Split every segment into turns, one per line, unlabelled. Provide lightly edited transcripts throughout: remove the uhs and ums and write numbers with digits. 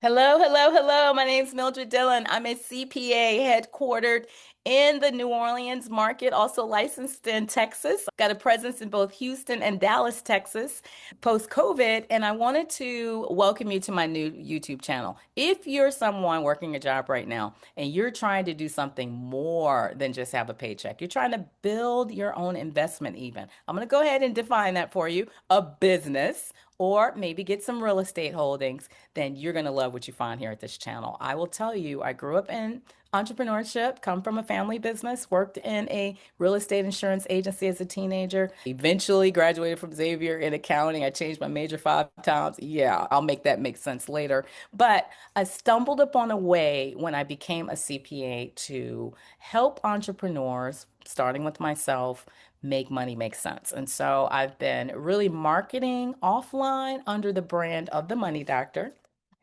Hello, hello, hello. My name's Mildred Dillon. I'm a CPA headquartered in the New Orleans market, also licensed in Texas. Got a presence in both Houston and Dallas, Texas, post-COVID. And I wanted to welcome you to my new YouTube channel. If you're someone working a job right now and you're trying to do something more than just have a paycheck, you're trying to build your own investment even. I'm going to go ahead and define that for you, a business, or maybe get some real estate holdings, then you're going to love what you find here at this channel. I will tell you, I grew up in entrepreneurship, come from a family business, worked in a real estate insurance agency as a teenager, eventually graduated from Xavier in accounting. I changed my major 5 times. Yeah, I'll make that make sense later. But I stumbled upon a way when I became a CPA to help entrepreneurs, starting with myself, make money make sense. And so I've been really marketing offline under the brand of the Money Doctor.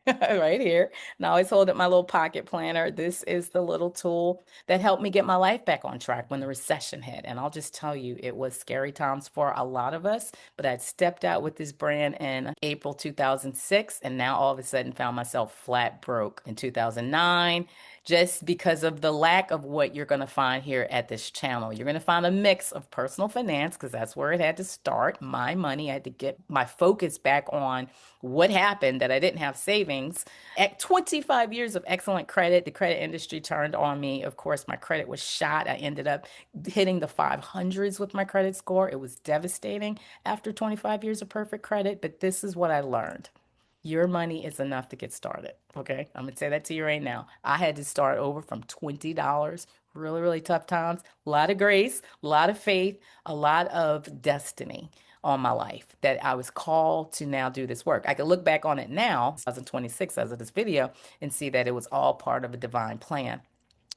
Right here. And I always hold up my little pocket planner. This is the little tool that helped me get my life back on track when the recession hit. And I'll just tell you, it was scary times for a lot of us, but I'd stepped out with this brand in April 2006, and now all of a sudden found myself flat broke in 2009 just because of the lack of what you're going to find here at this channel. You're going to find a mix of personal finance because that's where it had to start. My money, I had to get my focus back on what happened that I didn't have savings. At 25 years of excellent credit, the credit industry turned on me. Of course, my credit was shot. I ended up hitting the 500s with my credit score. It was devastating after 25 years of perfect credit, but this is what I learned. Your money is enough to get started. Okay. I'm going to say that to you right now. I had to start over from $20, really, really tough times, a lot of grace, a lot of faith, a lot of destiny on my life that I was called to now do this work. I could look back on it now, 2026, as of this video, and see that it was all part of a divine plan.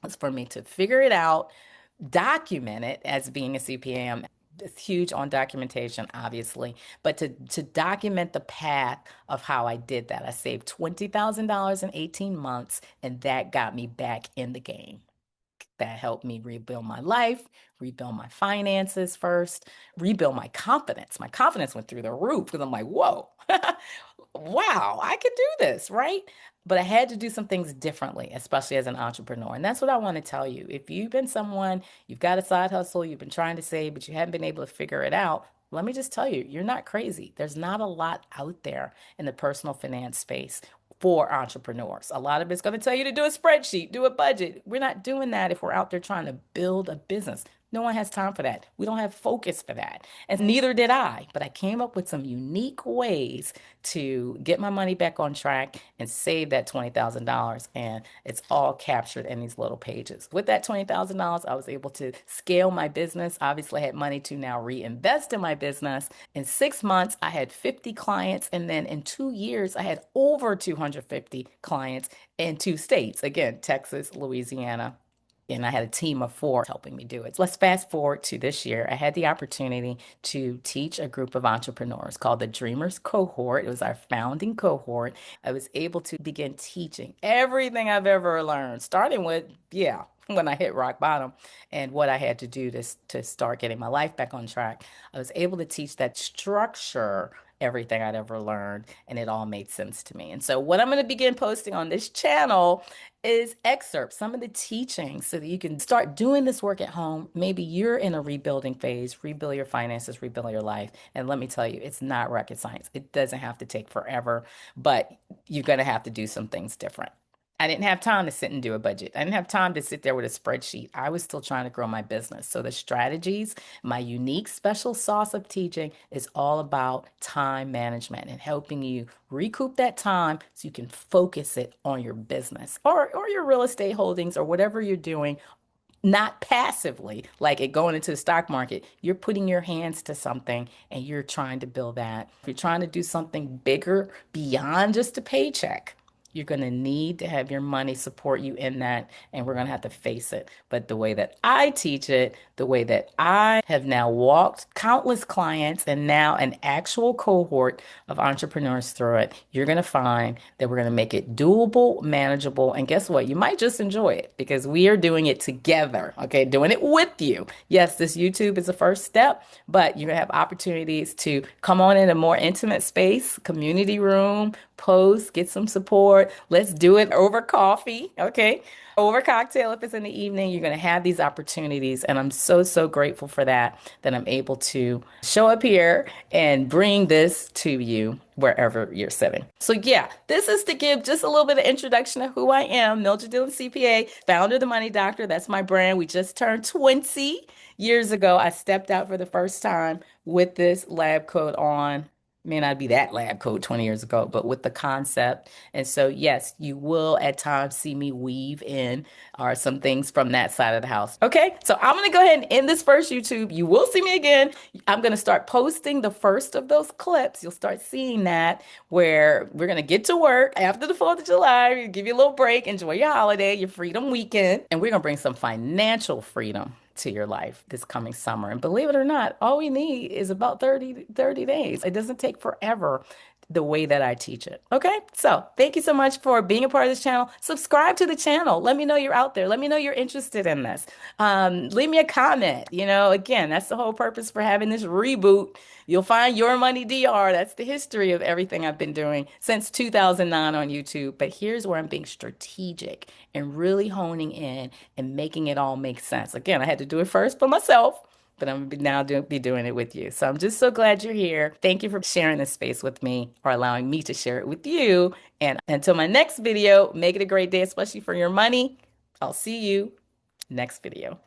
It's for me to figure it out, document it as being a CPA. I'm huge on documentation, obviously, but to document the path of how I did that. I saved $20,000 in 18 months, and that got me back in the game. That helped me rebuild my life, rebuild my finances first, rebuild my confidence. My confidence went through the roof because I'm like, whoa, wow, I could do this, right? But I had to do some things differently, especially as an entrepreneur. And that's what I want to tell you. If you've been someone, you've got a side hustle, you've been trying to save, but you haven't been able to figure it out, let me just tell you, you're not crazy. There's not a lot out there in the personal finance space for entrepreneurs. A lot of it's going to tell you to do a spreadsheet, do a budget. We're not doing that if we're out there trying to build a business. No one has time for that. We don't have focus for that. And neither did I. But I came up with some unique ways to get my money back on track and save that $20,000. And it's all captured in these little pages. With that $20,000, I was able to scale my business. Obviously, I had money to now reinvest in my business. In 6 months, I had 50 clients. And then in 2 years, I had over 250 clients in 2 states. Again, Texas, Louisiana, and I had a team of 4 helping me do it. So let's fast forward to this year. I had the opportunity to teach a group of entrepreneurs called the Dreamers Cohort. It was our founding cohort. I was able to begin teaching everything I've ever learned, starting with, yeah, when I hit rock bottom and what I had to do to start getting my life back on track. I was able to teach that structure everything I'd ever learned, and it all made sense to me. And so, what I'm going to begin posting on this channel is excerpts, some of the teachings, so that you can start doing this work at home. Maybe you're in a rebuilding phase, rebuild your finances, rebuild your life. And let me tell you, it's not rocket science. It doesn't have to take forever, but you're going to have to do some things different. I didn't have time to sit and do a budget. I didn't have time to sit there with a spreadsheet. I was still trying to grow my business. So the strategies, my unique special sauce of teaching is all about time management and helping you recoup that time so you can focus it on your business or your real estate holdings or whatever you're doing, not passively, like it going into the stock market. You're putting your hands to something and you're trying to build that. If you're trying to do something bigger beyond just a paycheck, you're going to need to have your money support you in that, and we're going to have to face it. But the way that I teach it, the way that I have now walked countless clients and now an actual cohort of entrepreneurs through it, you're going to find that we're going to make it doable, manageable, and guess what? You might just enjoy it because we are doing it together, okay? Doing it with you. Yes, this YouTube is the first step, but you're going to have opportunities to come on in a more intimate space, community room, post, get some support board. Let's do it over coffee, okay? Over cocktail if it's in the evening. You're going to have these opportunities. And I'm so, so grateful for that I'm able to show up here and bring this to you wherever you're sitting. So yeah, this is to give just a little bit of introduction of who I am, Mildred Dillon CPA, founder of the Money Doctor. That's my brand. We just turned 20 years ago. I stepped out for the first time with this lab coat on. May not be that lab coat 20 years ago, but with the concept. And so, yes, you will at times see me weave in or some things from that side of the house. Okay, so I'm going to go ahead and end this first YouTube. You will see me again. I'm going to start posting the first of those clips. You'll start seeing that where we're going to get to work after the 4th of July, give you a little break, enjoy your holiday, your freedom weekend, and we're going to bring some financial freedom to your life this coming summer. And believe it or not, all we need is about 30 days. It doesn't take forever the way that I teach it. Okay. So thank you so much for being a part of this channel. Subscribe to the channel. Let me know you're out there. Let me know you're interested in this. Leave me a comment. Again, that's the whole purpose for having this reboot. You'll find Your Money DR. That's the history of everything I've been doing since 2009 on YouTube. But here's where I'm being strategic and really honing in and making it all make sense. Again, I had to do it first for myself, but I'm now be doing it with you. So I'm just so glad you're here. Thank you for sharing this space with me or allowing me to share it with you. And until my next video, make it a great day, especially for your money. I'll see you next video.